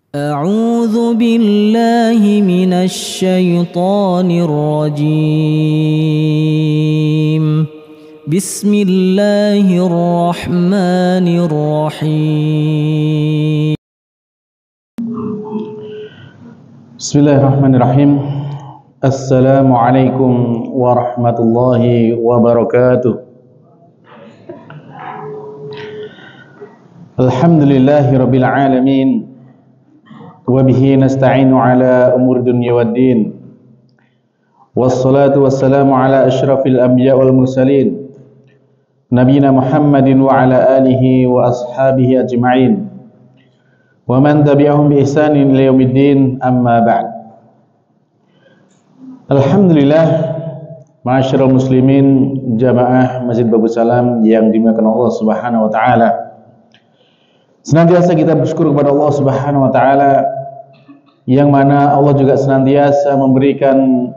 أعوذ بالله من الشيطان الرجيم. بسم الله الرحمن الرحيم. بسم الله الرحمن الرحيم. السلام عليكم ورحمة الله وبركاته. الحمد لله رب العالمين، وبه نستعين على أمور الدنيا والدين، والصلاة والسلام على أشرف الأنبياء والمرسلين نبينا محمد وعلى آله وأصحابه أجمعين ومن تبعهم بإحسان إلى يوم الدين. أما بعد. Alhamdulillah, ma'asyiral muslimin, jamaah Masjid Babus Salam yang dimuliakan Allah Subhanahu wa taala. Senantiasa kita bersyukur kepada Allah Subhanahu wa taala, yang mana Allah juga senantiasa memberikan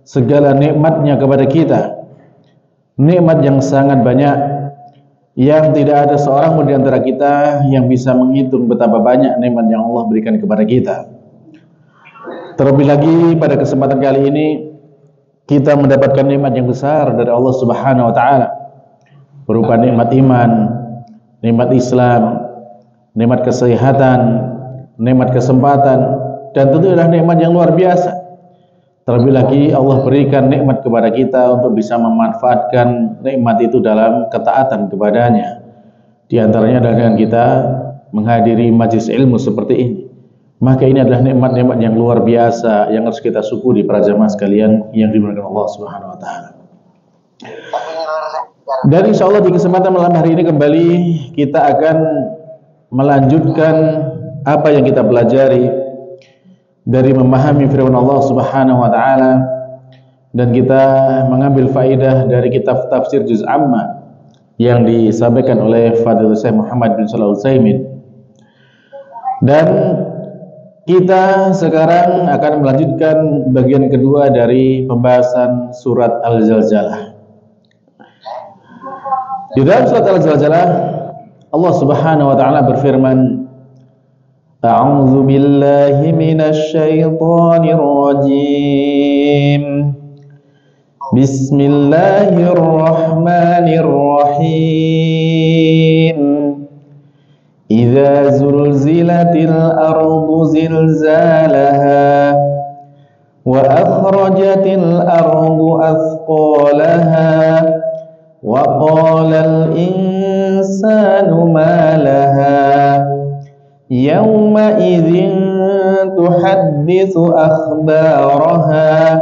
segala nikmatnya kepada kita. Nikmat yang sangat banyak, yang tidak ada seorang pun di antara kita yang bisa menghitung betapa banyak nikmat yang Allah berikan kepada kita. Terlebih lagi pada kesempatan kali ini kita mendapatkan nikmat yang besar dari Allah Subhanahu wa taala, berupa nikmat iman, nikmat Islam, nikmat kesehatan, nikmat kesempatan, dan tentu adalah nikmat yang luar biasa. Terlebih lagi Allah berikan nikmat kepada kita untuk bisa memanfaatkan nikmat itu dalam ketaatan kepadanya. Di antaranya adalah dengan kita menghadiri majelis ilmu seperti ini. Maka ini adalah nikmat-nikmat yang luar biasa yang harus kita syukuri para jamaah sekalian yang dimuliakan Allah Subhanahu wa taala. Dan insyaallah di kesempatan malam hari ini kembali kita akan melanjutkan apa yang kita pelajari dari memahami firman Allah Subhanahu wa taala, dan kita mengambil faidah dari kitab tafsir Juz Amma yang disampaikan oleh Fadilul Syekh Muhammad bin Shalih Al-Utsaimin. Dan kita sekarang akan melanjutkan bagian kedua dari pembahasan surat Al-Zalzalah. Di dalam surat Al-Zalzalah Allah Subhanahu wa taala berfirman, A'udzu billahi minasy syaithanir rajim. Bismillahirrahmanirrahim. Idza zulzilatil ardu zilzalaha wa akhrajatil ardu athqalaha wa qalal insanu ma laha yawma idzin tuhadditsu akhbaraha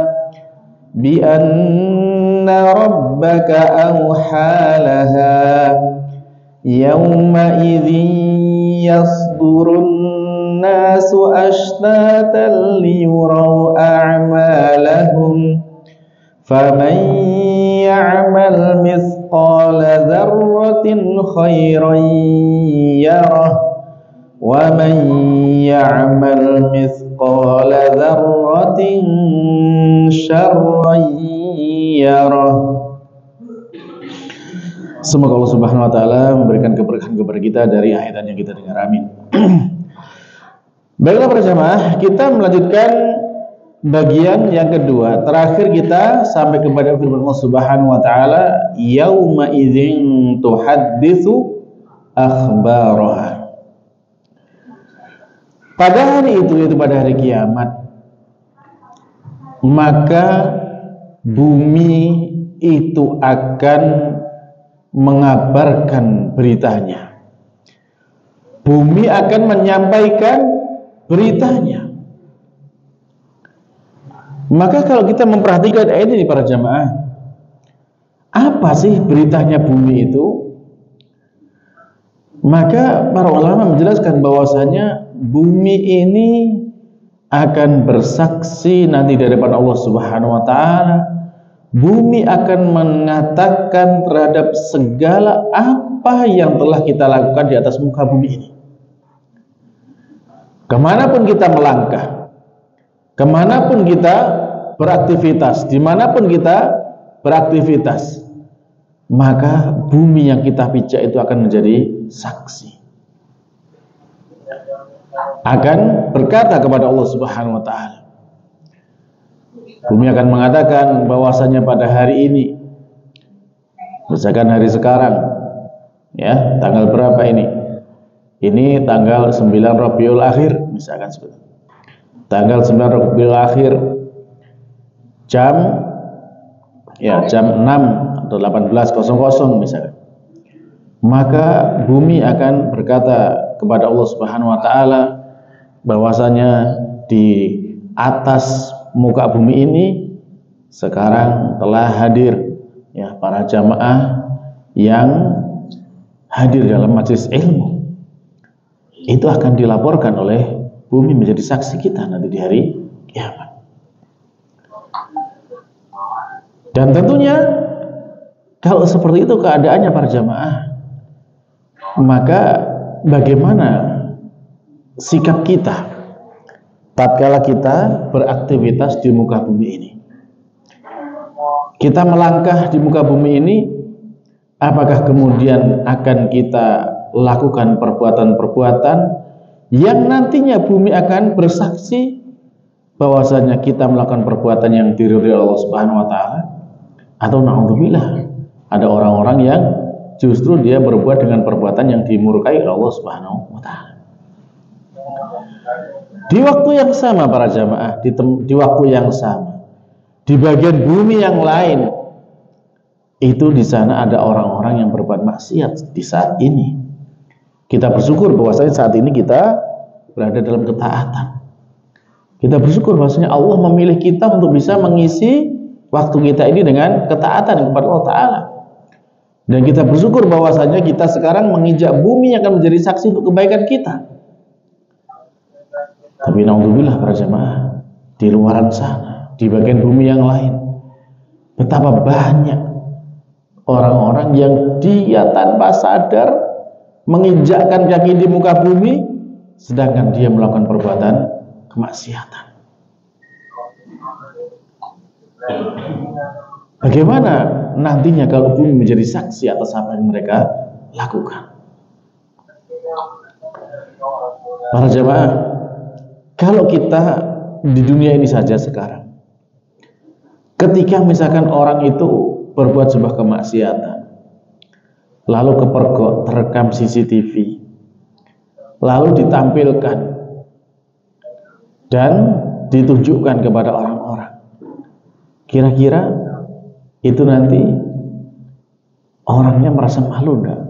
bi anna rabbaka awhalaha yawma idzin yasdurun nasu ashtatan liyuraw a'malahum faman ya'mal mithqala dzarratin khairan yarah wa man ya'mal mithqala dzarratin syarran yarah. Semoga Allah Subhanahu wa taala memberikan keberkahan kepada kita dari ayat yang kita dengar. Amin. Baiklah para jamaah, kita melanjutkan bagian yang kedua. Terakhir kita sampai kepada firman Allah Subhanahu wa taala, yauma idzin tuhadditsu akhbaraha. Pada hari itu, yaitu pada hari kiamat, maka bumi itu akan mengabarkan beritanya. Bumi akan menyampaikan beritanya. Maka kalau kita memperhatikan ayat ini para jamaah, apa sih beritanya bumi itu? Maka para ulama menjelaskan bahwasanya bumi ini akan bersaksi nanti di hadapan Allah Subhanahu wa taala. Bumi akan mengatakan terhadap segala apa yang telah kita lakukan di atas muka bumi ini. Kemanapun kita melangkah, kemanapun kita beraktivitas, dimanapun kita beraktivitas, maka bumi yang kita pijak itu akan menjadi saksi. akan berkata kepada Allah Subhanahu wa taala. Bumi akan mengatakan bahwasanya pada hari ini, misalkan hari sekarang, ya, tanggal berapa ini? Ini tanggal 9 Rabiul Akhir, misalkan seperti itu. Tanggal 9 Rabiul Akhir jam 6 atau 18.00 misalkan. Maka bumi akan berkata kepada Allah Subhanahu wa taala bahwasanya di atas muka bumi ini sekarang telah hadir, ya, para jamaah yang hadir dalam majelis ilmu. Itu akan dilaporkan oleh bumi menjadi saksi kita nanti di hari kiamat. Dan tentunya kalau seperti itu keadaannya para jamaah, maka bagaimana sikap kita tatkala kita beraktivitas di muka bumi ini? Kita melangkah di muka bumi ini, apakah kemudian akan kita lakukan perbuatan-perbuatan yang nantinya bumi akan bersaksi bahwasanya kita melakukan perbuatan yang diridhoi Allah Subhanahu wa taala? Atau na'udzubillah, ada orang-orang yang justru dia berbuat dengan perbuatan yang dimurkai oleh Allah Subhanahu wa taala. Di waktu yang sama para jamaah, di waktu yang sama, di bagian bumi yang lain, itu di sana ada orang-orang yang berbuat maksiat di saat ini. Kita bersyukur bahwasanya saat ini kita berada dalam ketaatan. Kita bersyukur bahwasanya Allah memilih kita untuk bisa mengisi waktu kita ini dengan ketaatan kepada Allah Ta'ala. Dan kita bersyukur bahwasanya kita sekarang menginjak bumi yang akan menjadi saksi untuk kebaikan kita. Tapi naudzubillah para jemaah, di luaran sana, di bagian bumi yang lain, betapa banyak orang-orang yang dia tanpa sadar menginjakkan kaki di muka bumi, sedangkan dia melakukan perbuatan kemaksiatan. Bagaimana nantinya kalau bumi menjadi saksi atas apa yang mereka lakukan? Para jemaah, kalau kita di dunia ini saja sekarang, ketika misalkan orang itu berbuat sebuah kemaksiatan, lalu kepergok, terekam CCTV, lalu ditampilkan dan ditunjukkan kepada orang-orang, kira-kira itu nanti orangnya merasa malu enggak?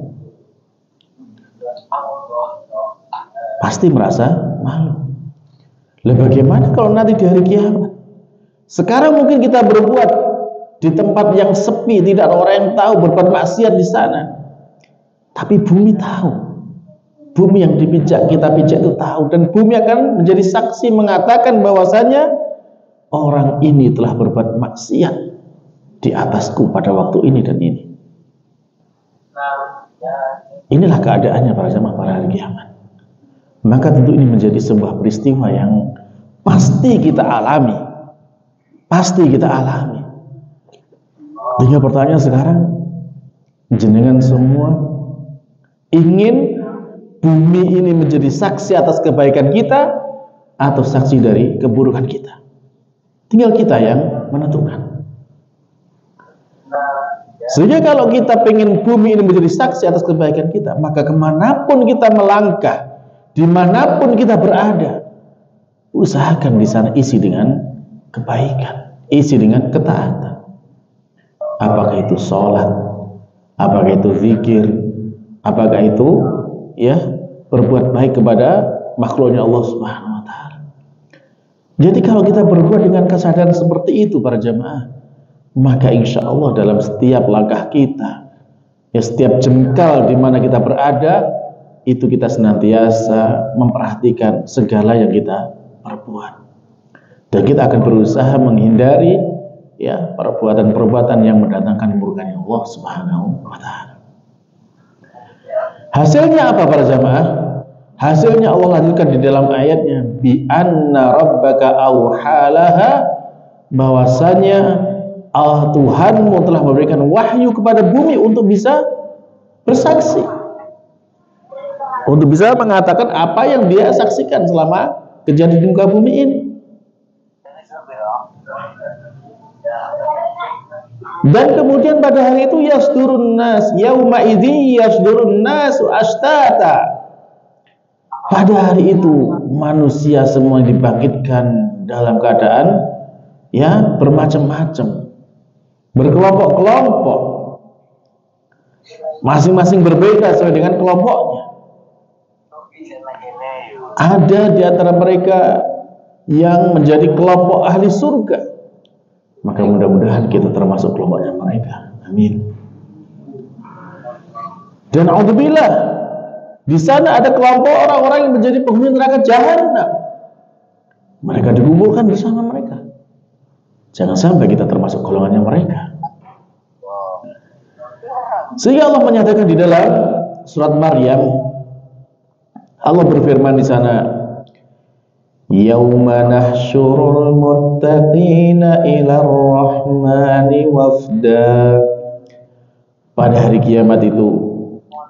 Pasti merasa malu. Lah bagaimana kalau nanti di hari kiamat? Sekarang mungkin kita berbuat di tempat yang sepi, tidak ada orang yang tahu, berbuat maksiat di sana. Tapi bumi tahu. Bumi yang dipijak, kita pijak itu tahu, dan bumi akan menjadi saksi mengatakan bahwasanya orang ini telah berbuat maksiat di atasku pada waktu ini dan ini. Inilah keadaannya para jamaah pada hari kiamat. Maka tentu ini menjadi sebuah peristiwa yang pasti kita alami. Pasti kita alami. Tinggal pertanyaan sekarang, jenengan semua ingin bumi ini menjadi saksi atas kebaikan kita atau saksi dari keburukan kita? Tinggal kita yang menentukan. Sehingga kalau kita pengen bumi ini menjadi saksi atas kebaikan kita, maka kemanapun kita melangkah, dimanapun kita berada, usahakan di sana isi dengan kebaikan, isi dengan ketaatan. Apakah itu sholat, apakah itu zikir, apakah itu berbuat baik kepada makhluknya Allah Subhanahu wa taala. Jadi kalau kita berbuat dengan kesadaran seperti itu para jamaah, maka insya Allah dalam setiap langkah kita, setiap jengkal di mana kita berada, itu kita senantiasa memperhatikan segala yang kita perbuat, dan kita akan berusaha menghindari perbuatan-perbuatan yang mendatangkan kemurkaan Allah Subhanahu wa taala. Hasilnya apa para jamaah? Hasilnya Allah lanjutkan di dalam ayatnya, bi anna rabbaka auhalaha, bahwasanya Allah Tuhanmu telah memberikan wahyu kepada bumi untuk bisa bersaksi. untuk bisa mengatakan apa yang dia saksikan selama kejadian di muka bumi ini. Dan kemudian pada hari itu yasdurun nas yauma idzi yasdurun nasu ashtata. Pada hari itu manusia semua dibangkitkan dalam keadaan ya bermacam-macam, berkelompok-kelompok, masing-masing berbeda sesuai dengan kelompoknya. Ada di antara mereka yang menjadi kelompok ahli surga. Maka mudah-mudahan kita termasuk kelompoknya mereka. Amin. Dan alhamdulillah, di sana ada kelompok orang-orang yang menjadi penghuni neraka jahanam. Mereka dikumpulkan bersama mereka. Jangan sampai kita termasuk golongannya mereka. Sehingga Allah menyatakan di dalam surat Maryam, Allah berfirman di sana, Yauma nahsyurul muttaqina ilar rahmani wafda. Pada hari kiamat itu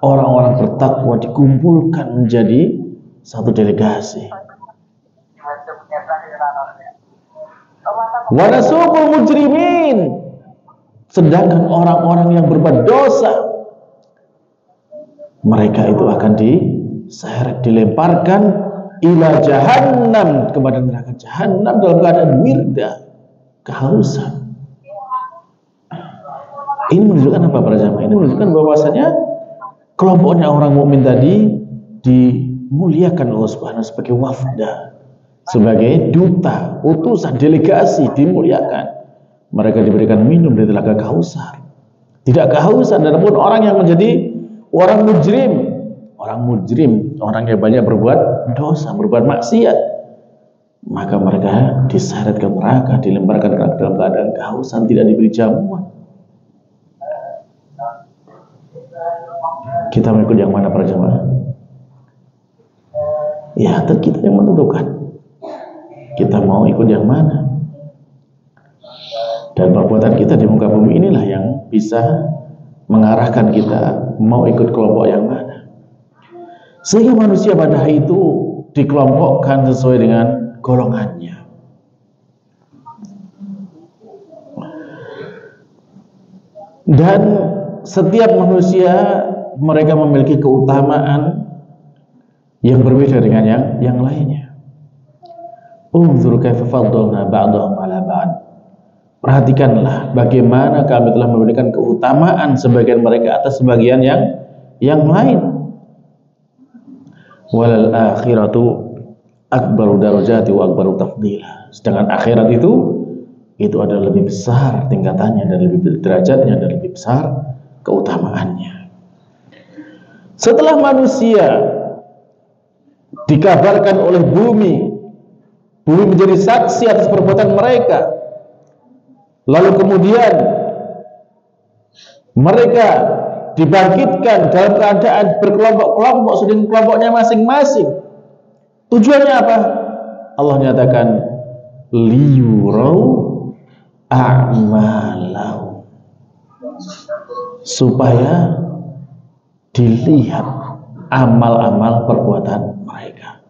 orang-orang bertakwa dikumpulkan menjadi satu delegasi. Wa nasuqul mujrimin, sedangkan orang-orang yang berbuat dosa mereka itu akan diseret, dilemparkan ila jahannam, kepada neraka jahannam dalam keadaan wirda, kehausan. Ini menunjukkan apa para jamaah? Ini menunjukkan bahwasanya kelompoknya orang mukmin tadi dimuliakan Allah Subhanahu sebagai wafda, sebagai duta, utusan, delegasi, dimuliakan. Mereka diberikan minum dari telaga Kautsar. Tidak kehausan. Dan pun orang yang menjadi orang mujrim, orang yang banyak berbuat dosa, berbuat maksiat, maka mereka diseret ke neraka, dilemparkan dalam keadaan kehausan, tidak diberi jamuan. Kita mau ikut yang mana para jemaah? Ya, kita yang menentukan. Kita mau ikut yang mana? Dan perbuatan kita di muka bumi inilah yang bisa mengarahkan kita mau ikut kelompok yang mana. Sehingga manusia pada hari itu dikelompokkan sesuai dengan golongannya. Dan setiap manusia mereka memiliki keutamaan yang berbeda dengan yang lainnya. Unzur kaifa faddalna ba'dahum 'ala ba'd. Perhatikanlah bagaimana kami telah memberikan keutamaan sebagian mereka atas sebagian yang lain. Walal akhiratu akbaru darajati wa akbaru tafdila. Sedangkan akhirat itu adalah lebih besar tingkatannya dan lebih derajatnya dan lebih besar keutamaannya. Setelah manusia dikabarkan oleh bumi menjadi saksi atas perbuatan mereka, lalu kemudian mereka dibangkitkan dalam keadaan berkelompok-kelompok sedang kelompoknya masing-masing. Tujuannya apa? Allah nyatakan liyurau a'malau, supaya dilihat amal-amal perbuatan mereka,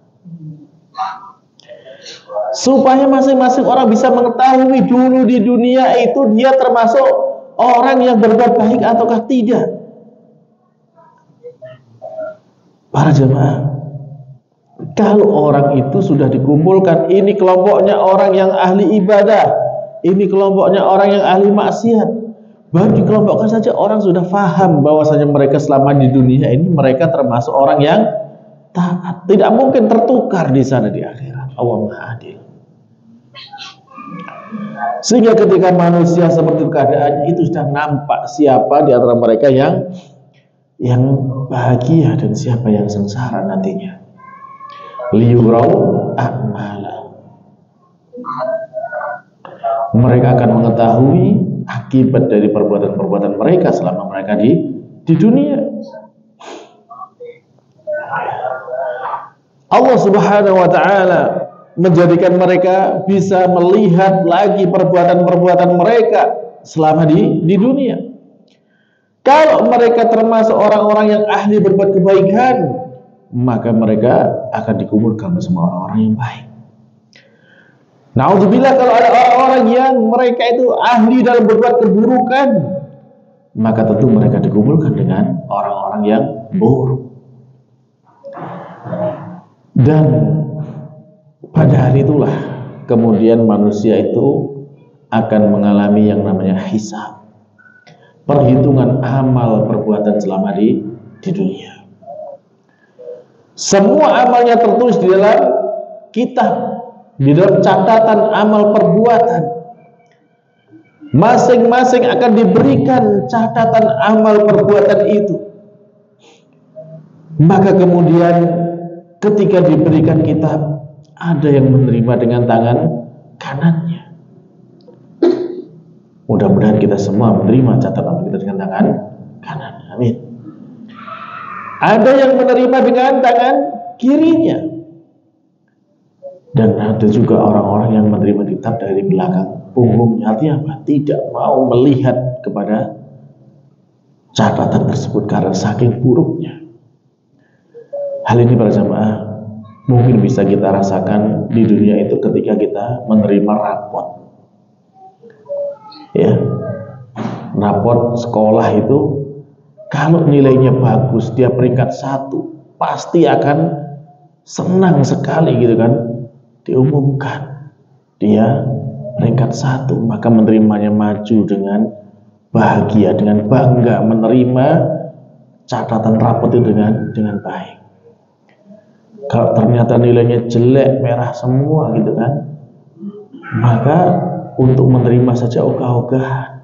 supaya masing-masing orang bisa mengetahui dulu di dunia itu dia termasuk orang yang berbuat baik ataukah tidak. Para jemaah, kalau orang itu sudah dikumpulkan, ini kelompoknya orang yang ahli ibadah, ini kelompoknya orang yang ahli maksiat, baru dikelompokkan saja orang sudah paham bahwasanya mereka selama di dunia ini mereka termasuk orang yang taat. Tidak mungkin tertukar di sana di akhirat. Allah Maha Adil. Sehingga ketika manusia seperti keadaannya itu sudah nampak siapa di antara mereka yang bahagia dan siapa yang sengsara nantinya. Liyurau a'mala, mereka akan mengetahui akibat dari perbuatan-perbuatan mereka selama mereka di dunia. Allah Subhanahu wa ta'ala menjadikan mereka bisa melihat lagi perbuatan-perbuatan mereka selama di dunia. Kalau mereka termasuk orang-orang yang ahli berbuat kebaikan, maka mereka akan dikumpulkan bersama orang-orang yang baik. Na'udzubillah, kalau ada orang-orang yang mereka itu ahli dalam berbuat keburukan, maka tentu mereka dikumpulkan dengan orang-orang yang buruk. Dan pada hari itulah kemudian manusia itu akan mengalami yang namanya hisab, perhitungan amal perbuatan selama di dunia. Semua amalnya tertulis di dalam kitab, di dalam catatan amal perbuatan. Masing-masing akan diberikan catatan amal perbuatan itu. Maka kemudian ketika diberikan kitab, ada yang menerima dengan tangan kanannya. Mudah-mudahan kita semua menerima catatan amal kita dengan tangan kanan. Amin. Ada yang menerima dengan tangan kirinya. Dan ada juga orang-orang yang menerima kitab dari belakang punggungnya. Artinya apa? Tidak mau melihat kepada catatan tersebut karena saking buruknya. Hal ini para jamaah mungkin bisa kita rasakan di dunia itu ketika kita menerima rapot. Ya, rapot sekolah itu kalau nilainya bagus, dia peringkat 1, pasti akan senang sekali gitu kan. Diumumkan dia peringkat 1, maka menerimanya maju dengan bahagia, dengan bangga menerima catatan rapot itu dengan baik. Kalau ternyata nilainya jelek, merah semua gitu kan, maka untuk menerima saja ogah-ogahan.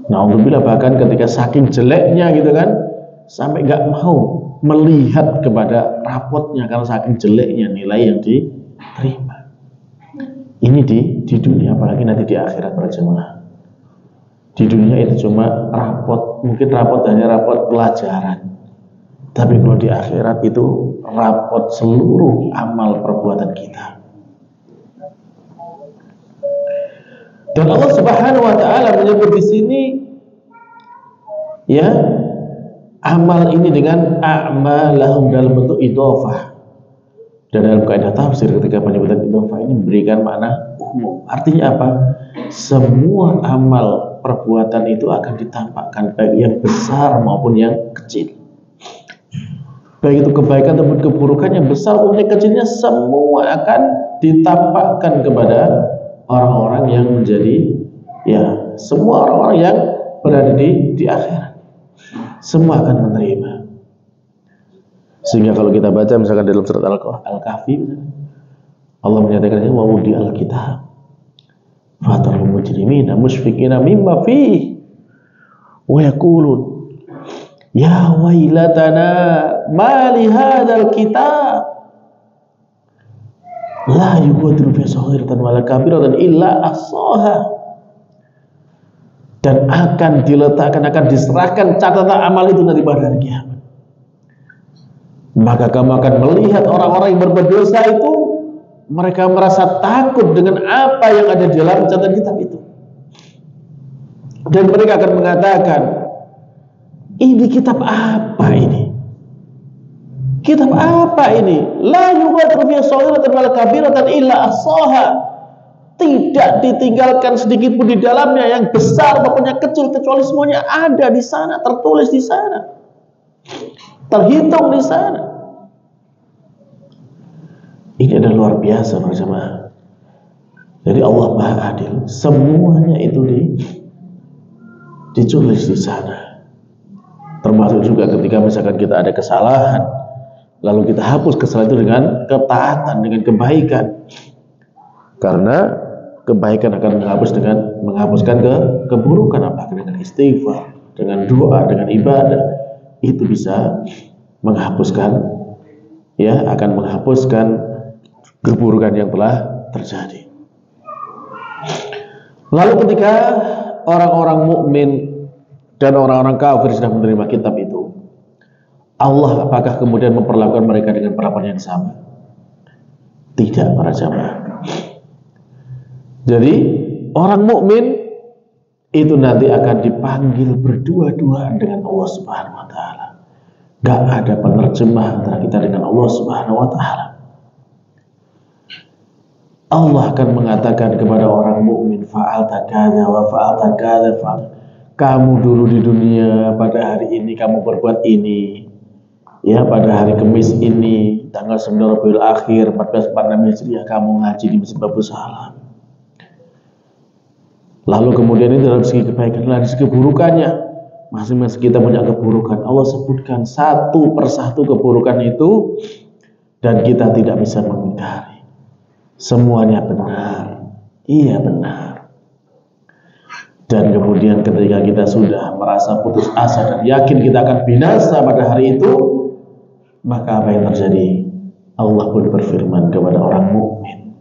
Na'udzubillah, bahkan ketika saking jeleknya gitu kan, sampai nggak mau melihat kepada rapotnya karena saking jeleknya nilai yang diterima. Ini di dunia, apalagi nanti di akhirat para jemaah. Di dunia itu cuma rapot, mungkin rapot hanya rapot pelajaran. Tapi kalau di akhirat itu rapot seluruh amal perbuatan kita. Dan Allah Subhanahu wa taala menyebut di sini ya, amal ini dengan a'malahum dalam bentuk idhofah. Dan dalam kaidah tafsir ketika penyebutan idhofah ini memberikan makna umum. Artinya apa? Semua amal perbuatan itu akan ditampakkan, baik yang besar maupun yang kecil. Baik itu kebaikan ataupun keburukan, yang besar maupun yang kecilnya, semua akan ditampakkan kepada orang-orang yang menjadi, ya, semua orang-orang yang berada di akhirat. Semua akan menerima. Sehingga kalau kita baca misalkan dalam surat Al-Kahfi, Allah menyatakan wa wudi al-kitab fatarul mujrimina musyfiqina mimma fihi wa yaqulun ya wailatana ma li hadzal kitab la yughadiru fi saghiratan wala kabiratan illa ahsaha. Dan akan diletakkan, akan diserahkan catatan amal itu nanti pada hari kiamat. Maka kamu akan melihat orang-orang yang berbuat dosa itu, mereka merasa takut dengan apa yang ada di dalam catatan kitab itu. Dan mereka akan mengatakan, ini kitab apa ini? Kitab apa ini? La yughadiru fi saghiratan wala kabiratan illa ahsaha. Tidak ditinggalkan sedikit pun di dalamnya, yang besar maupun yang kecil, kecuali semuanya ada di sana, tertulis di sana, terhitung di sana. Ini adalah luar biasa berjamaah. Jadi Allah Maha Adil, semuanya itu ditulis di sana. Termasuk juga ketika misalkan kita ada kesalahan, lalu kita hapus kesalahan itu dengan ketaatan, dengan kebaikan. Karena kebaikan akan menghapuskan keburukan, apakah dengan istighfar, dengan doa, dengan ibadah, itu bisa menghapuskan, ya, akan menghapuskan keburukan yang telah terjadi. Lalu ketika orang-orang mukmin dan orang-orang kafir sudah menerima kitab itu, Allah apakah kemudian memperlakukan mereka dengan perlakuan yang sama? Tidak, para jamaah. Jadi orang mukmin itu nanti akan dipanggil berdua-duaan dengan Allah Subhanahu wa taala. Gak ada penerjemah antara kita dengan Allah Subhanahu wa Ta'ala. Allah akan mengatakan kepada orang mukmin, fa'alta kadza wa fa'alta kadza. Kamu dulu di dunia pada hari ini kamu berbuat ini. Ya, pada hari Kamis ini tanggal 9 Rabiul Akhir 1446 Hijriah kamu ngaji di Masjid Babus Salam. Lalu kemudian itu dalam segi kebaikan, dari segi keburukannya, masing-masing kita punya keburukan. Allah sebutkan satu persatu keburukan itu dan kita tidak bisa mengingkari. Semuanya benar, iya benar. Dan kemudian ketika kita sudah merasa putus asa dan yakin kita akan binasa pada hari itu, maka apa yang terjadi? Allah pun berfirman kepada orang mukmin,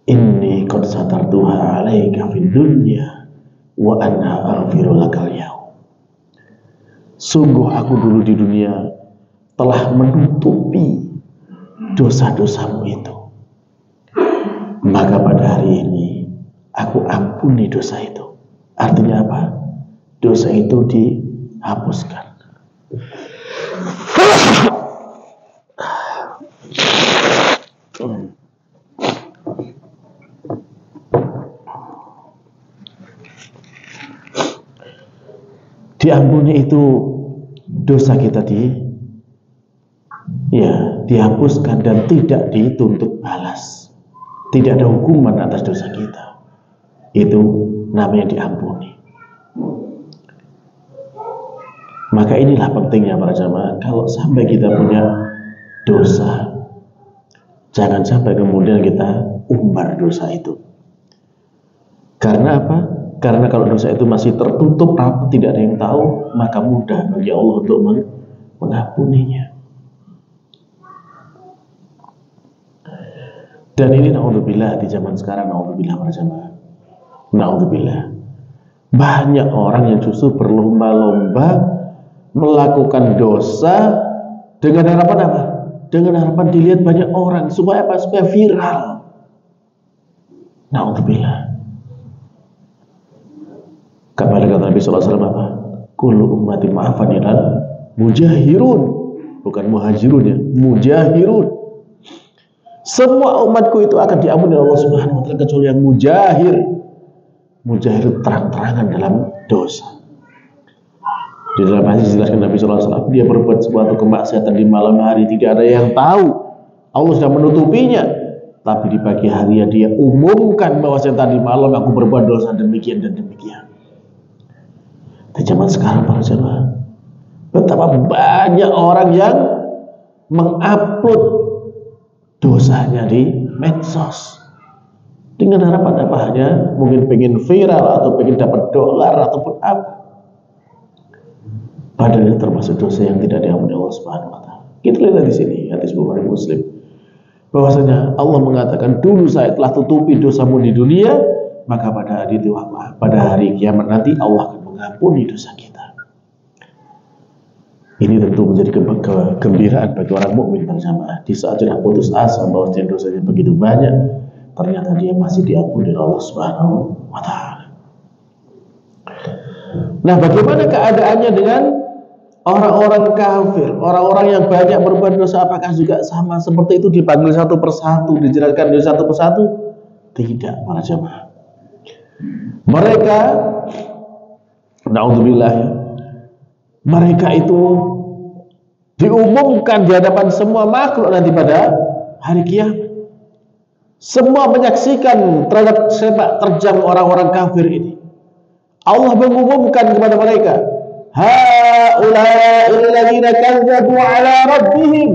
inni qad satartuha 'alaika fid dunya wa anna aghfiru lakal yaum. Sungguh aku dulu di dunia telah menutupi dosa-dosamu itu, maka pada hari ini aku ampuni dosa itu. Artinya apa? Dosa itu dihapuskan. Diampuni itu dosa kita dihapuskan dan tidak dituntut balas. Tidak ada hukuman atas dosa kita. Itu namanya diampuni. Maka inilah pentingnya para jamaah, kalau sampai kita punya dosa, jangan sampai kemudian kita umbar dosa itu. Karena apa? Karena kalau dosa itu masih tertutup, tidak ada yang tahu, maka mudah bagi Allah untuk mengampuninya. Dan ini naudzubillah di zaman sekarang, naudzubillah para jamaah, naudzubillah, banyak orang yang justru berlomba-lomba melakukan dosa dengan harapan apa? Dengan harapan dilihat banyak orang, supaya apa? Supaya viral. Naudzubillah. Kembali kata Nabi sallallahu alaihi wasallam apa? Kullu ummati ma'afan ilal mujahirun, bukan muhajirun ya, mujahirun. Semua umatku itu akan diampuni Allah Subhanahu wa Ta'ala kecuali yang mujahir. Mujahir terang-terangan dalam dosa. Di dalam hadis dijelaskan Nabi sallallahu alaihi wasallam, dia berbuat suatu kemaksiatan di malam hari, tidak ada yang tahu, Allah sudah menutupinya. Tapi di pagi hari dia umumkan bahwa tadi malam aku berbuat dosa demikian dan demikian. Di zaman sekarang para jemaah, betapa banyak orang yang mengupload dosanya di medsos dengan harapan apa? Hanya mungkin pengen viral atau pengen dapat dolar ataupun apa. Padahal itu termasuk dosa yang tidak diampuni Allah Subhanahu wa Ta'ala. Kita lihat di sini hadis Bukhari Muslim, bahwasanya Allah mengatakan, dulu saya telah tutupi dosamu di dunia, maka pada hari itu, pada hari kiamat nanti Allah akan mengampuni dosa kita. Ini tentu menjadi kegembiraan bagi orang mukmin berjamaah. Di saat sudah putus asa bahwa dosanya begitu banyak, ternyata dia masih diampuni Allah Subhanahu wa Ta'ala. Nah, bagaimana keadaannya dengan orang-orang kafir, orang-orang yang banyak berbuat dosa? Apakah juga sama seperti itu, dipanggil satu persatu, dijelaskan dari satu persatu? Tidak, para jamaah. Mereka, naudzubillah, mereka itu diumumkan di hadapan semua makhluk nanti pada hari kiamat. Semua menyaksikan terhadap sepak terjang orang-orang kafir ini. Allah mengumumkan kepada mereka, haula'il ladzina kadzdzabu 'ala rabbihim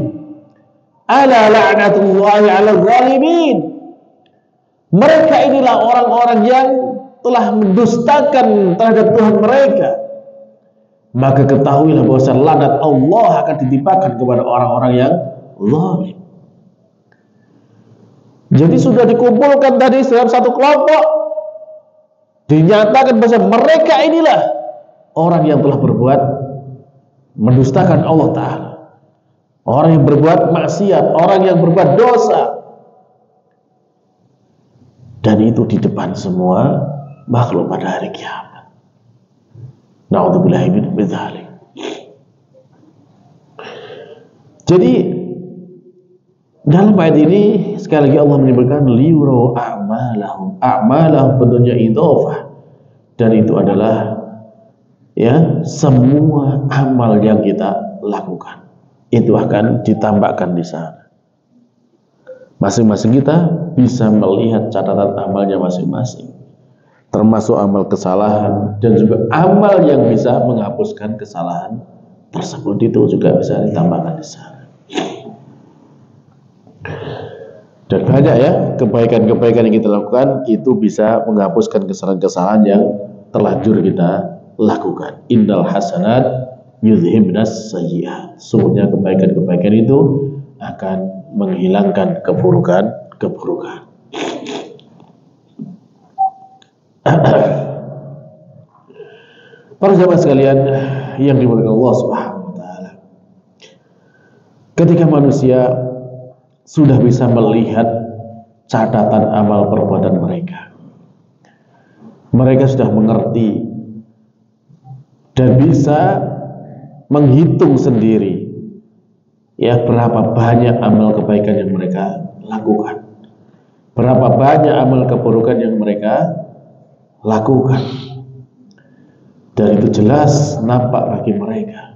ala la'natullahi 'alal zalimin. Mereka inilah orang-orang yang telah mendustakan terhadap Tuhan mereka. Maka ketahuilah bahwa laknat Allah akan ditimpakan kepada orang-orang yang zalim. Jadi sudah dikumpulkan tadi dalam satu kelompok, dinyatakan bahwa mereka inilah orang yang telah berbuat mendustakan Allah Ta'ala, orang yang berbuat maksiat, orang yang berbuat dosa, dan itu di depan semua makhluk pada hari kiamat. Na'udzubillahi min dzalik. Jadi dalam ayat ini sekali lagi Allah menyebutkan liyuraw a'malahum bentuknya idhofah, dan itu adalah ya semua amal yang kita lakukan itu akan ditambahkan di sana. Masing-masing kita bisa melihat catatan amalnya masing-masing, termasuk amal kesalahan dan juga amal yang bisa menghapuskan kesalahan tersebut, itu juga bisa ditambahkan di sana. Dan banyak ya kebaikan-kebaikan yang kita lakukan itu bisa menghapuskan kesalahan-kesalahan yang terlanjur kita lakukan. Innal hasanat yudhibnas sayyi'at. Sungguhnya kebaikan-kebaikan itu akan menghilangkan keburukan-keburukan. Para jamaah sekalian yang dimuliakan Allah Subhanahu wa taala, ketika manusia sudah bisa melihat catatan amal perbuatan mereka, mereka sudah mengerti dan bisa menghitung sendiri ya berapa banyak amal kebaikan yang mereka lakukan, berapa banyak amal keburukan yang mereka lakukan, dan itu jelas nampak bagi mereka.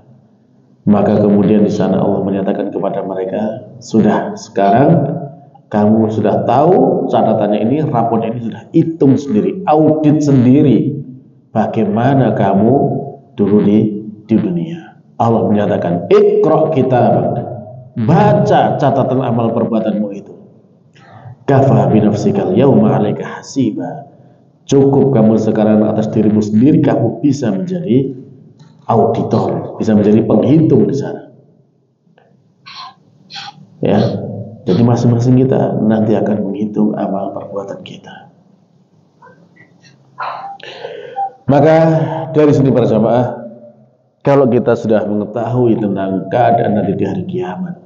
Maka kemudian di sana Allah menyatakan kepada mereka, sudah, sekarang kamu sudah tahu catatannya ini, raportnya ini, sudah hitung sendiri, audit sendiri bagaimana kamu dulu di dunia. Allah menyatakan, iqra kitabak, baca catatan amal perbuatanmu itu. Kafa binafsikal yawma 'alaika hasiba. Cukup kamu sekarang atas dirimu sendiri, kamu bisa menjadi auditor, bisa menjadi penghitung di sana. Ya, jadi masing-masing kita nanti akan menghitung amal perbuatan kita. Maka dari sini para jamaah, kalau kita sudah mengetahui tentang keadaan nanti di hari kiamat,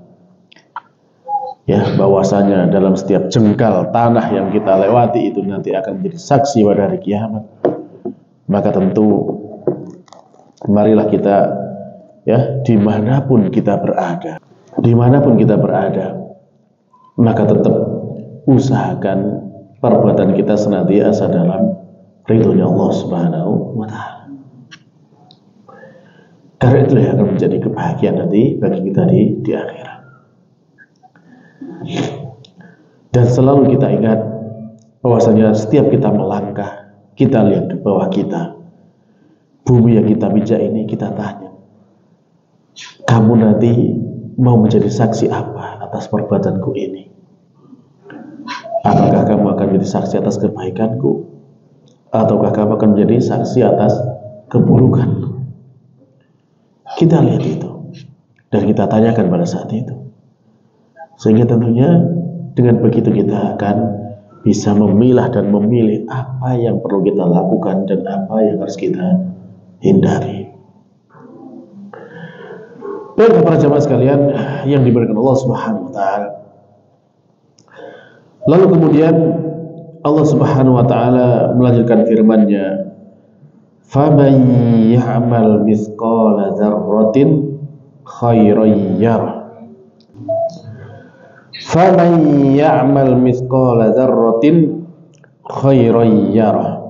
ya bahwasanya dalam setiap jengkal tanah yang kita lewati itu nanti akan menjadi saksi pada hari kiamat, maka tentu marilah kita ya dimanapun kita berada, maka tetap usahakan perbuatan kita senantiasa dalam ridhonya Allah Subhanahu wa taala. Karena itu yang akan menjadi kebahagiaan nanti bagi kita di akhirat. Dan selalu kita ingat bahwasanya setiap kita melangkah, kita lihat di bawah kita, bumi yang kita pijak ini, kita tanya, kamu nanti mau menjadi saksi apa atas perbuatanku ini? Apakah kamu akan menjadi saksi atas kebaikanku, ataukah kamu akan menjadi saksi atas keburukan? Kita lihat itu dan kita tanyakan pada saat itu, sehingga tentunya dengan begitu kita akan bisa memilah dan memilih apa yang perlu kita lakukan dan apa yang harus kita hindari. Baik para jamaah sekalian yang dimuliakan Allah Subhanahu wa taala. Lalu kemudian Allah Subhanahu wa taala melanjutkan firman-Nya, "Faman ya'mal mithqala dzarratin khairan yarah." Faman ya'mal mithqala dzarratin khairan yarah.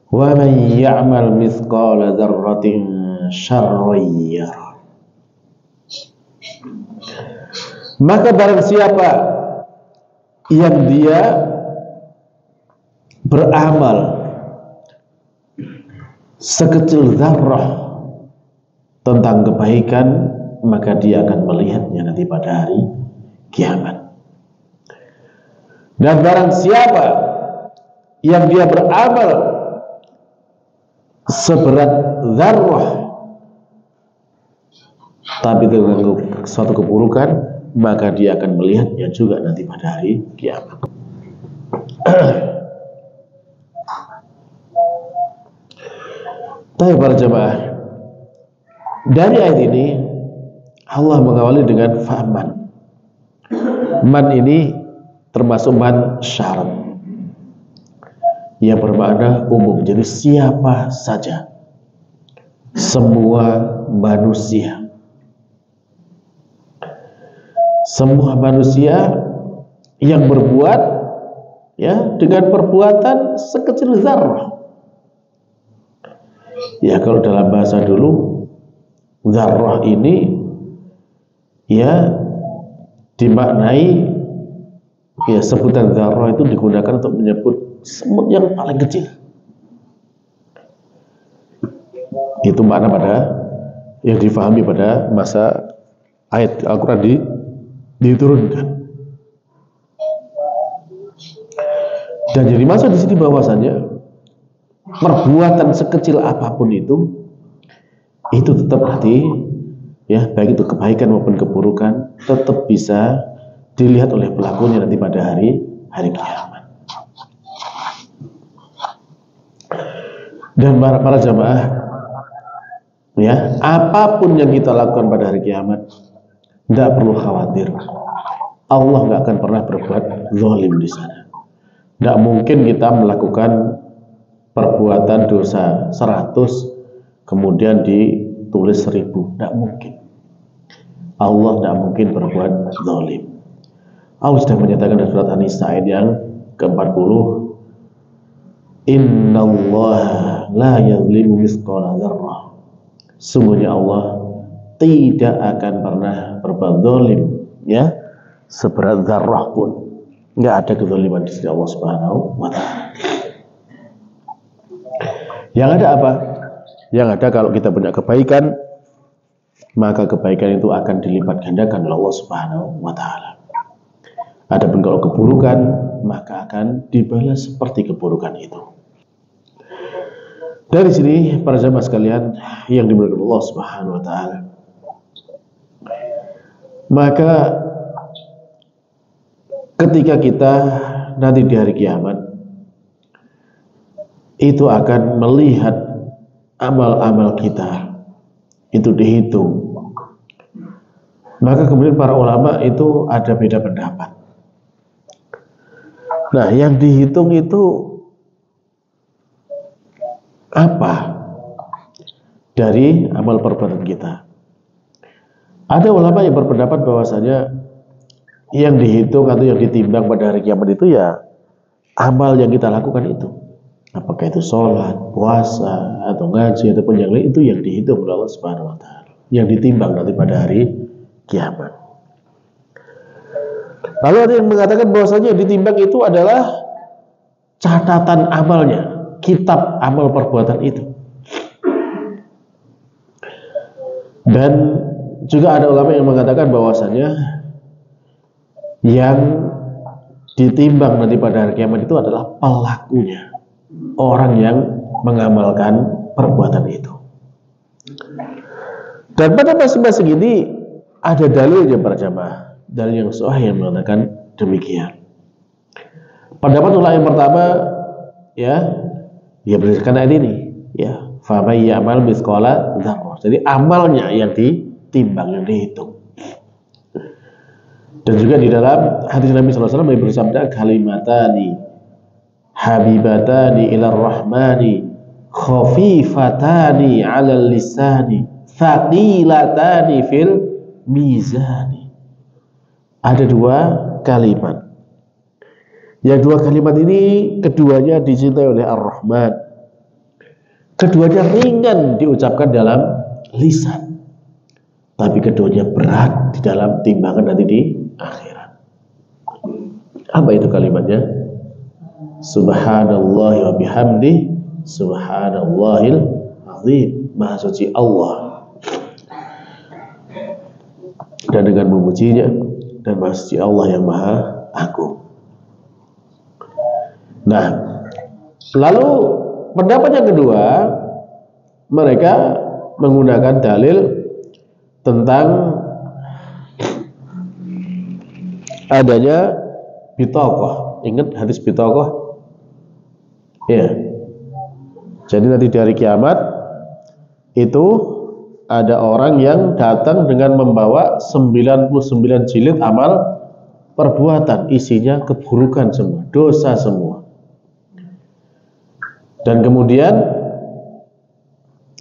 Wa man ya'mal mithqala dzarratin syarran yarah. Maka barang siapa yang dia beramal sekecil zarrah tentang kebaikan, maka dia akan melihatnya nanti pada hari kiamat. Dan barang siapa yang dia beramal seberat zarrah tapi dengan suatu keburukan, maka dia akan melihatnya juga nanti pada hari kiamat. Tapi para jemaah, dari ayat ini Allah mengawali dengan fa'man. Man ini termasuk man syarat yang bermakna umum. Jadi siapa saja, semua manusia semua manusia yang berbuat ya dengan perbuatan sekecil zarrah. Ya kalau dalam bahasa dulu zarrah ini ya dimaknai ya sebutan zarrah itu digunakan untuk menyebut semut yang paling kecil. Itu makna pada yang difahami pada masa ayat Al-Quran diturunkan. Dan jadi maksud di sini bahwasanya perbuatan sekecil apapun itu tetap nanti ya baik itu kebaikan maupun keburukan tetap bisa dilihat oleh pelakunya nanti pada hari kiamat. Dan para jamaah ya, apapun yang kita lakukan pada hari kiamat tidak perlu khawatir. Allah nggak akan pernah berbuat zalim di sana. Tidak mungkin kita melakukan perbuatan dosa 100 kemudian ditulis 1000. Tidak mungkin. Allah tidak mungkin berbuat zalim. Allah sudah menyatakan dalam surat An-Nisa ayat yang ke-40, Innallaha la yazlimu mithqala dzarrah. Sungguhnya Allah tidak akan pernah berbuat zalim ya seberat zarrah pun. Nggak ada kezaliman di sisi Allah Subhanahu wa taala. Yang ada apa? Yang ada kalau kita punya kebaikan, maka kebaikan itu akan dilipat gandakan oleh Allah Subhanahu wa taala. Adapun kalau keburukan, maka akan dibalas seperti keburukan itu. Dari sini para jamaah sekalian yang dimuliakan Allah Subhanahu wa taala, maka ketika kita nanti di hari kiamat itu akan melihat amal-amal kita itu dihitung, maka kemudian para ulama itu ada beda pendapat. Nah, yang dihitung itu apa dari amal perbuatan kita? Ada ulama yang berpendapat bahwasanya yang dihitung atau yang ditimbang pada hari kiamat itu ya amal yang kita lakukan itu. Apakah itu sholat, puasa, atau ngaji ataupun yang lain, itu yang dihitung oleh Allah Subhanahu wa taala. Yang ditimbang nanti pada hari kiamat. Lalu ada yang mengatakan bahwasanya yang ditimbang itu adalah catatan amalnya, kitab amal perbuatan itu. Dan juga ada ulama yang mengatakan bahwasanya yang ditimbang nanti pada hari kiamat itu adalah pelakunya, orang yang mengamalkan perbuatan itu. Dan pada masing-masing ini ada dalilnya para jamaah, dalil yang sahih yang mengatakan demikian. Pendapat ulama yang pertama ya berdasarkan ayat ini ya, fa may ya'mal mithqala dzarrah. Jadi amalnya yang ditimbang, yang dihitung. Dan juga di dalam hadis Nabi sallallahu alaihi wasallam bersabda, kalimatani habibatani ilar rahmani khafifatani 'alal lisani thaqilatani fil mizani. Ada dua kalimat. Yang dua kalimat ini keduanya dicintai oleh Ar-Rahman. Keduanya ringan diucapkan dalam lisan, tapi keduanya berat di dalam timbangan nanti di akhirat. Apa itu kalimatnya? Subhanallah wa bihamdi, subhanallahil azim. Maha suci Allah dan dengan memujinya, dan maha suci Allah yang maha agung. Nah, lalu pendapat yang kedua, mereka menggunakan dalil tentang adanya bitaqah. Ingat hadis bitaqah? Ya. Jadi nanti di hari kiamat itu ada orang yang datang dengan membawa 99 jilid amal perbuatan, isinya keburukan semua, dosa semua. Dan kemudian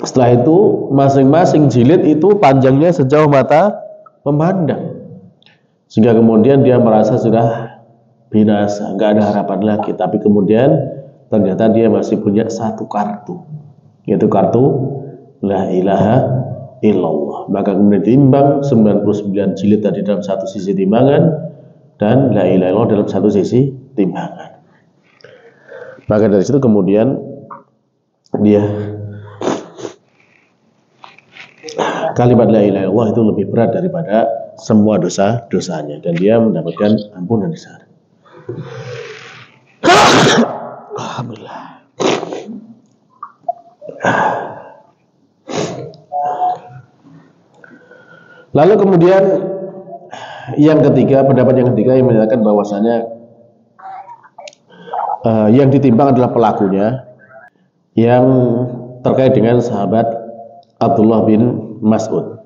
setelah itu masing-masing jilid itu panjangnya sejauh mata memandang. sehingga kemudian dia merasa sudah binasa, nggak ada harapan lagi. Tapi kemudian ternyata dia masih punya satu kartu, yaitu kartu la ilaha illallah. Maka kemudian ditimbang 99 jilid tadi dalam satu sisi timbangan dan la ilaha illallah dalam satu sisi timbangan. Maka dari situ kemudian dia kalimat la ilaha illallah itu lebih berat daripada semua dosa-dosanya, dan dia mendapatkan ampunan di sana. Alhamdulillah. Lalu kemudian yang ketiga, pendapat yang ketiga yang menyatakan bahwasanya yang ditimbang adalah pelakunya, yang terkait dengan sahabat Abdullah bin Mas'ud.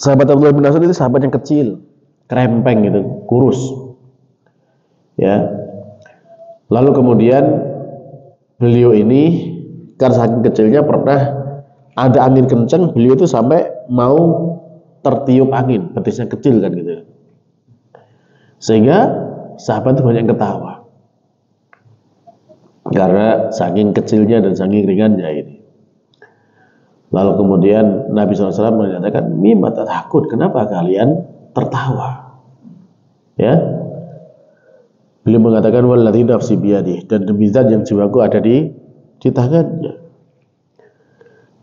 Sahabat Abdullah bin Mas'ud itu sahabat yang kecil, krempeng gitu, kurus. Ya. Lalu kemudian beliau ini karena saking kecilnya pernah ada angin kencang, beliau itu sampai mau tertiup angin, betisnya kecil kan gitu. Sehingga sahabat itu banyak ketawa karena saking kecilnya dan saking ringannya ini. Lalu kemudian Nabi SAW menyatakan, mimma takut, kenapa kalian tertawa? Ya, beliau mengatakan walladzi nafsi biyadihi, dan demi zat yang jiwaku ada di tangannya.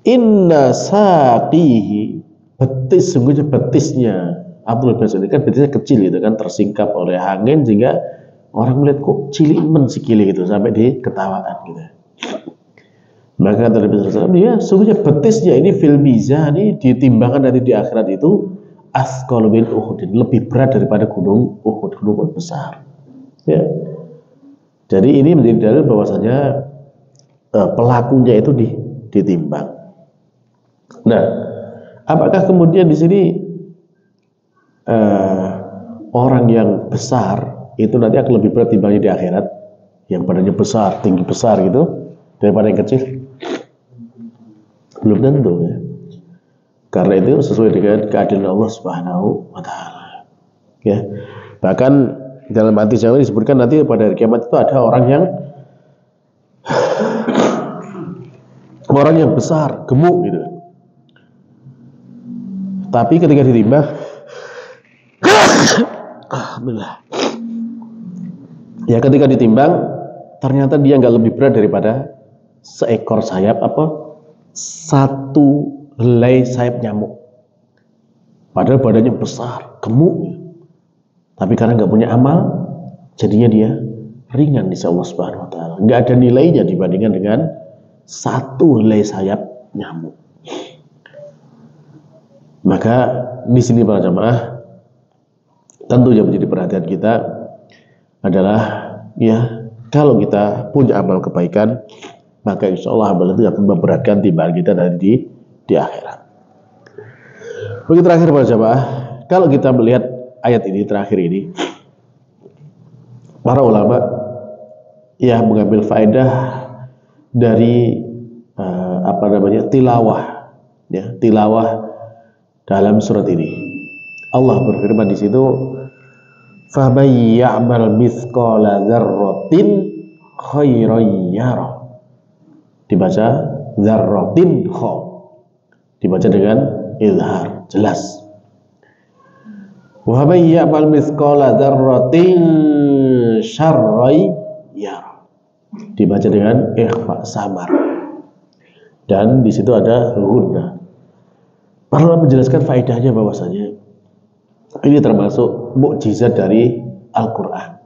Inna saqihi, betis, sungguhnya betisnya Abdullah bin Mas'ud kan betisnya kecil gitu kan, tersingkap oleh angin sehingga orang melihat kok cilimen sekili gitu sampai diketawaan gitu. Maka kata Nabi SAW, ya sungguhnya betisnya ini fil mizan, ini ditimbangan nanti di akhirat itu asqal min Uhud, lebih berat daripada gunung Uhud, gunung Uhud besar. Ya. Jadi ini menjadi dalil bahwasanya pelakunya itu ditimbang. Nah, apakah kemudian di sini orang yang besar itu nanti akan lebih berat timbangnya di akhirat, yang badannya besar, tinggi besar gitu, daripada yang kecil? Belum tentu ya. Karena itu sesuai dengan keadilan Allah Subhanahu wa taala. Ya. Bahkan dalam hadis yang disebutkan nanti pada hari kiamat itu ada orang yang besar, gemuk gitu. Tapi ketika ditimbang, alhamdulillah. Ya, ketika ditimbang ternyata dia nggak lebih berat daripada seekor sayap satu helai sayap nyamuk. Padahal badannya besar, gemuk. Tapi karena nggak punya amal, jadinya dia ringan di sisi Allah Subhanahu wa taala. Nggak ada nilainya dibandingkan dengan satu helai sayap nyamuk. Maka di sini para jamaah, tentu yang menjadi perhatian kita adalah ya, kalau kita punya amal kebaikan, maka insya Allah amal itu akan memberatkan timbangan kita nanti di akhirat. Begitu terakhir para jamaah, kalau kita melihat ayat ini terakhir ini, para ulama ya mengambil faedah dari tilawah, ya, tilawah dalam surat ini. Allah berfirman di situ, "Faman ya'mal mithqala dzarratin khairan yarah." Dibaca dzarratin kha. Dibaca dengan izhar, jelas. Wa man ya'mal mithqala dzarratin syarran yarah. Dibaca dengan ikhfa, samar. Dan di situ ada ghunna. Para ulama menjelaskan faedahnya bahwasanya ini termasuk mukjizat dari Al-Quran,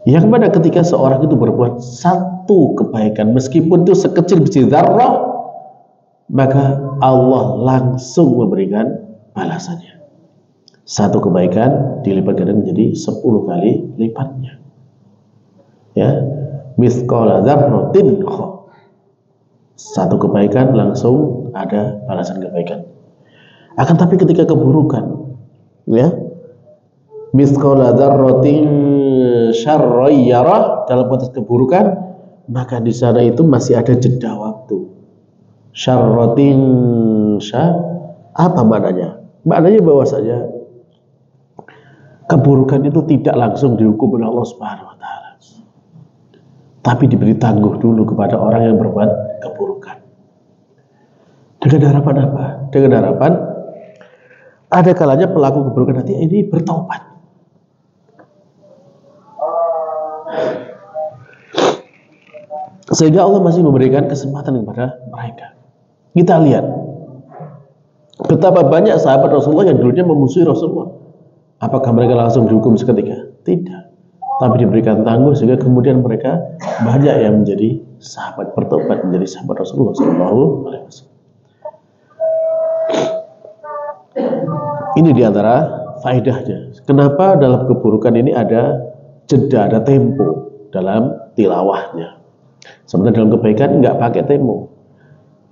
yang mana ketika seorang itu berbuat satu kebaikan meskipun itu sekecil biji dzarrah, maka Allah langsung memberikan balasannya. Satu kebaikan dilipat ganda menjadi 10 kali lipatnya. Ya, mithqala dzarratin kha. Satu kebaikan langsung ada balasan kebaikan. Akan tapi ketika keburukan, ya, mithqala dzarratin syarran yarah, dalam konteks keburukan, maka di sana itu masih ada jeda waktu. Syarratin apa maknanya? Maknanya bahwasanya keburukan itu tidak langsung dihukum oleh Allah Subhanahu wa taala, tapi diberi tangguh dulu kepada orang yang berbuat keburukan. Dengan harapan apa? Dengan harapan ada kalanya pelaku keburukan nanti ini bertaubat. Sehingga Allah masih memberikan kesempatan kepada mereka. Kita lihat betapa banyak sahabat Rasulullah yang dulunya memusuhi Rasulullah. Apakah mereka langsung dihukum seketika? Tidak. Tapi diberikan tangguh sehingga kemudian mereka banyak yang menjadi sahabat, bertobat menjadi sahabat Rasulullah SAW. Ini diantara faedahnya. Kenapa dalam keburukan ini ada jeda, ada tempo dalam tilawahnya. Sementara dalam kebaikan nggak pakai tempo.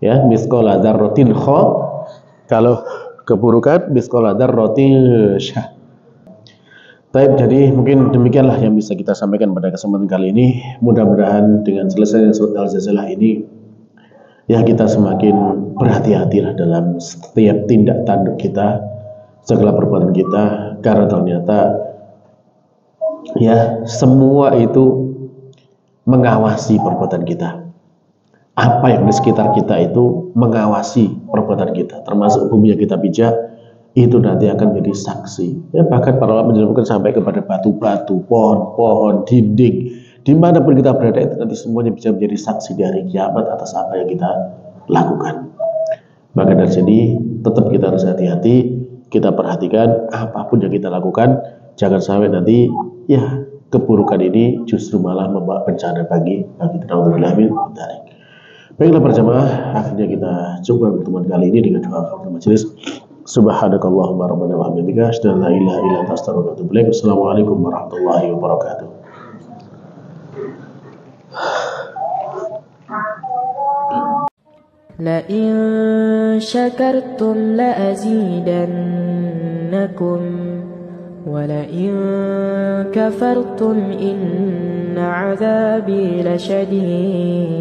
Ya, misqala dzarratin kha. Kalau keburukan misqala dzarratin syah. Baik, jadi mungkin demikianlah yang bisa kita sampaikan pada kesempatan kali ini. Mudah-mudahan dengan selesainya surat Al-Zalzalah ini, ya kita semakin berhati-hatilah dalam setiap tindak tanduk kita, segala perbuatan kita, karena ternyata ya semua itu mengawasi perbuatan kita. Apa yang di sekitar kita itu mengawasi perbuatan kita, termasuk bumi yang kita pijak, itu nanti akan menjadi saksi. Ya, bahkan para ulama menyebutkan sampai kepada batu-batu, pohon-pohon, dinding, dimanapun kita berada itu nanti semuanya bisa menjadi saksi di hari kiamat atas apa yang kita lakukan. Maka dari sini tetap kita harus hati-hati. Kita perhatikan apapun yang kita lakukan, jangan sampai nanti ya keburukan ini justru malah membawa bencana bagi kita. Baiklah berjamaah, akhirnya kita cukup pertemuan kali ini dengan doa kafaratul majelis. Subhanakallahumma rabbana wa bihamdika asyhadu an la ilaha illa anta astaghfiruka wa atubu ilaik. Wassalamualaikum warahmatullahi wabarakatuh. لئن شكرتم لأزيدنكم ولئن كفرتم إن عذابي لشديد